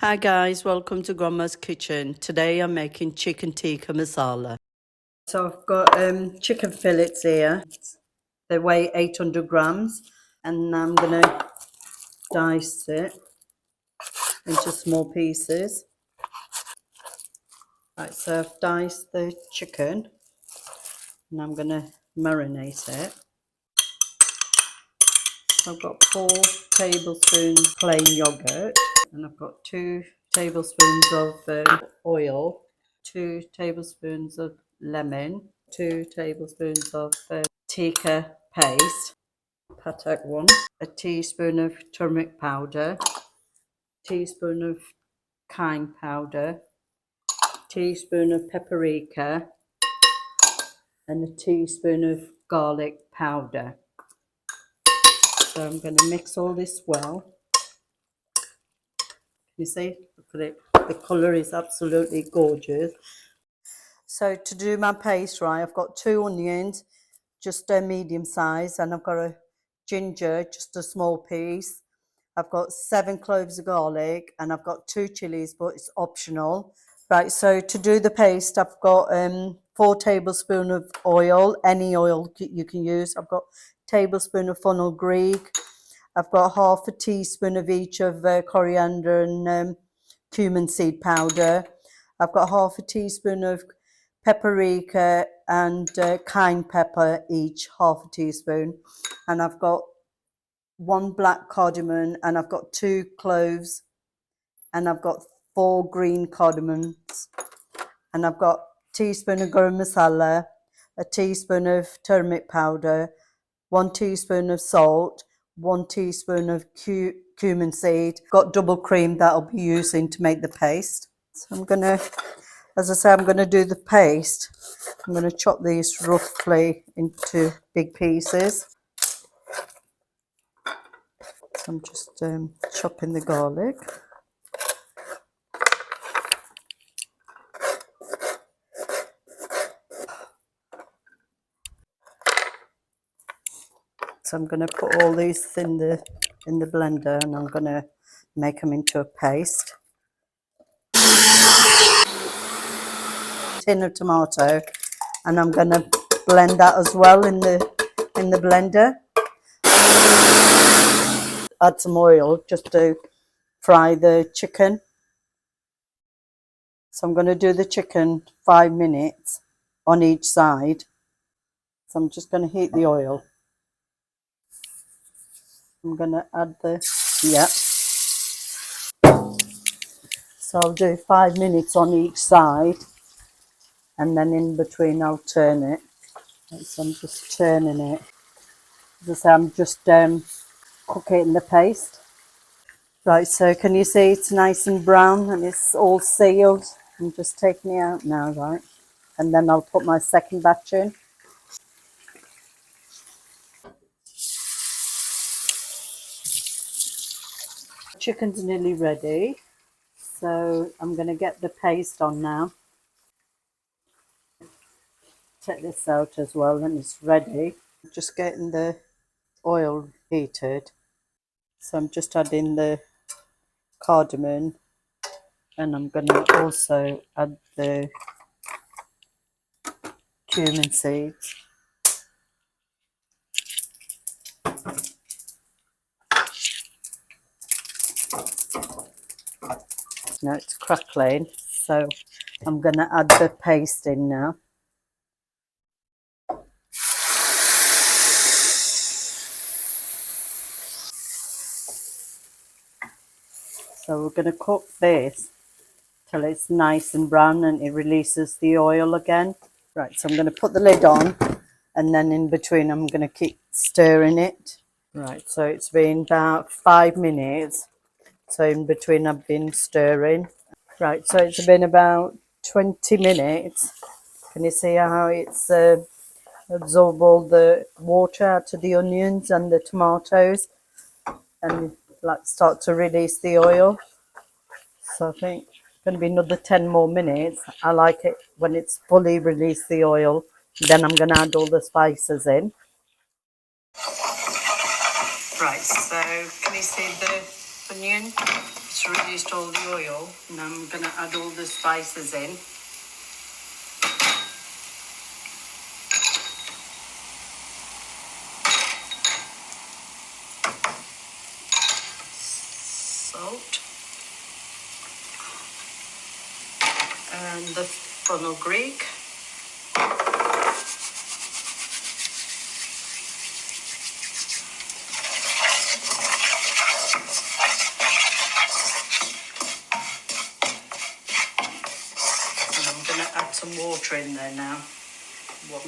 Hi guys, welcome to Grandma's Kitchen. Today I'm making chicken tikka masala. So I've got chicken fillets here. They weigh 800 grams and I'm going to dice it into small pieces. Right, so I've diced the chicken and I'm going to marinate it. So I've got 4 tablespoons plain yogurt and I've got 2 tablespoons of oil, 2 tablespoons of lemon, 2 tablespoons of tikka paste, patak one, a teaspoon of turmeric powder, teaspoon of cayenne powder, teaspoon of paprika, and a teaspoon of garlic powder. So I'm going to mix all this well. You see, look at it. The colour is absolutely gorgeous. So to do my paste, right, I've got 2 onions, just a medium size, and I've got a ginger, just a small piece. I've got 7 cloves of garlic, and I've got 2 chilies, but it's optional. Right, so to do the paste, I've got 4 tablespoons of oil, any oil you can use. I've got a tablespoon of fenugreek. I've got half a teaspoon of each of coriander and cumin seed powder. I've got half a teaspoon of paprika and cayenne pepper, each half a teaspoon. And I've got 1 black cardamom, and I've got 2 cloves, and I've got 4 green cardamoms, and I've got a teaspoon of garam masala, a teaspoon of turmeric powder, 1 teaspoon of salt, 1 teaspoon of cumin seed. Got double cream that I'll be using to make the paste. So I'm going to, as I say, I'm going to do the paste. I'm going to chop these roughly into big pieces. So I'm just chopping the garlic. So I'm going to put all these in the blender, and I'm going to make them into a paste. Tin of tomato, and I'm going to blend that as well in the blender. Add some oil just to fry the chicken. So I'm going to do the chicken 5 minutes on each side. So I'm just going to heat the oil. I'm going to add the, so I'll do 5 minutes on each side, and then in between I'll turn it. So I'm just turning it. As I say, I'm just cooking the paste. Right, so can you see it's nice and brown and it's all sealed? I'm just taking it out now, right? And then I'll put my second batch in. Chicken's nearly ready, so I'm going to get the paste on now. Take this out as well, and it's ready. Just getting the oil heated. So I'm just adding the cardamom, and I'm going to also add the cumin seeds. Now it's crackling, so I'm going to add the paste in now. So we're going to cook this till it's nice and brown and it releases the oil again. Right, so I'm going to put the lid on, and then in between I'm going to keep stirring it. Right, so it's been about 5 minutes. So in between I've been stirring. Right, so it's been about 20 minutes. Can you see how it's absorbed all the water out of the onions and the tomatoes, and like start to release the oil? So I think it's going to be another 10 more minutes. I like it when it's fully released the oil. Then I'm going to add all the spices in. Right, so can you see the onion? It's reduced all the oil. Now I'm going to add all the spices in. Salt. And the fenugreek. Add some water in there now. One.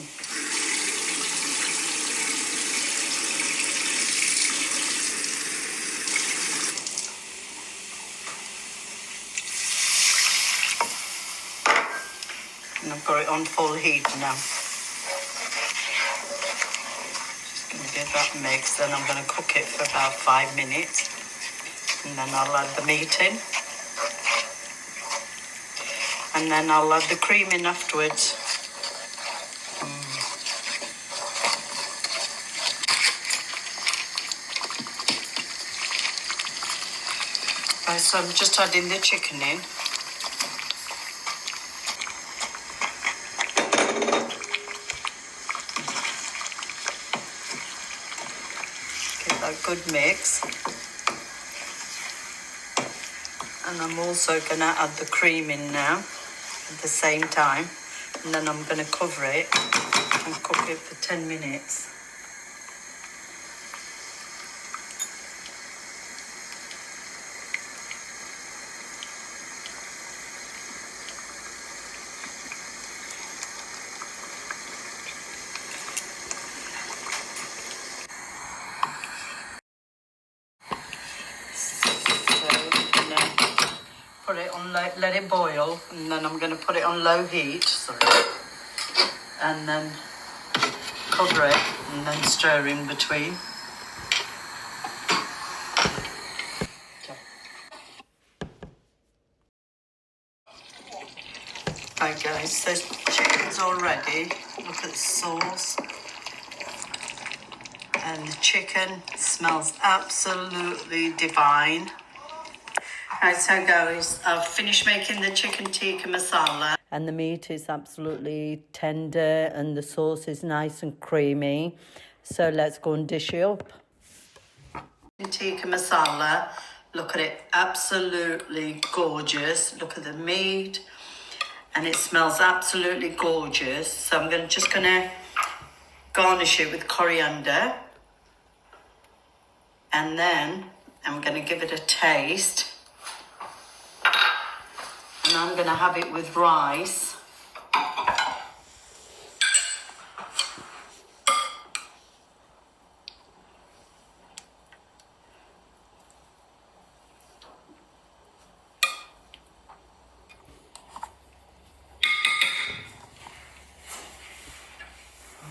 And I've got it on full heat now. Just going to give that a mix, then I'm going to cook it for about 5 minutes. And then I'll add the meat in. And then I'll add the cream in afterwards. Right, so I'm just adding the chicken in. Give that a good mix. And I'm also going to add the cream in now at the same time. And then I'm going to cover it and cook it for 10 minutes. Put it on low, let it boil, and then I'm going to put it on low heat, and then cover it, and then stir in between. Right guys, the chicken's all ready. Look at the sauce. And the chicken smells absolutely divine. Right, so guys, I've finished making the chicken tikka masala. And the meat is absolutely tender and the sauce is nice and creamy. So let's go and dish it up. Tikka masala, look at it, absolutely gorgeous. Look at the meat and it smells absolutely gorgeous. So I'm just gonna garnish it with coriander. And then I'm gonna give it a taste. And I'm going to have it with rice.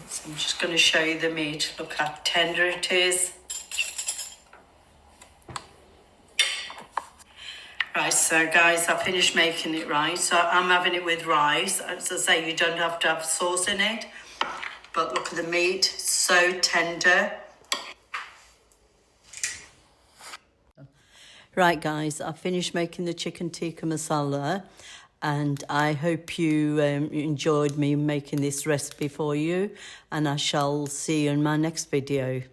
So I'm just going to show you the meat. Look how tender it is. Right, so guys, I finished making it, right? So I'm having it with rice. As I say, you don't have to have sauce in it. But look at the meat, so tender. Right, guys, I finished making the chicken tikka masala. And I hope you enjoyed me making this recipe for you. And I shall see you in my next video.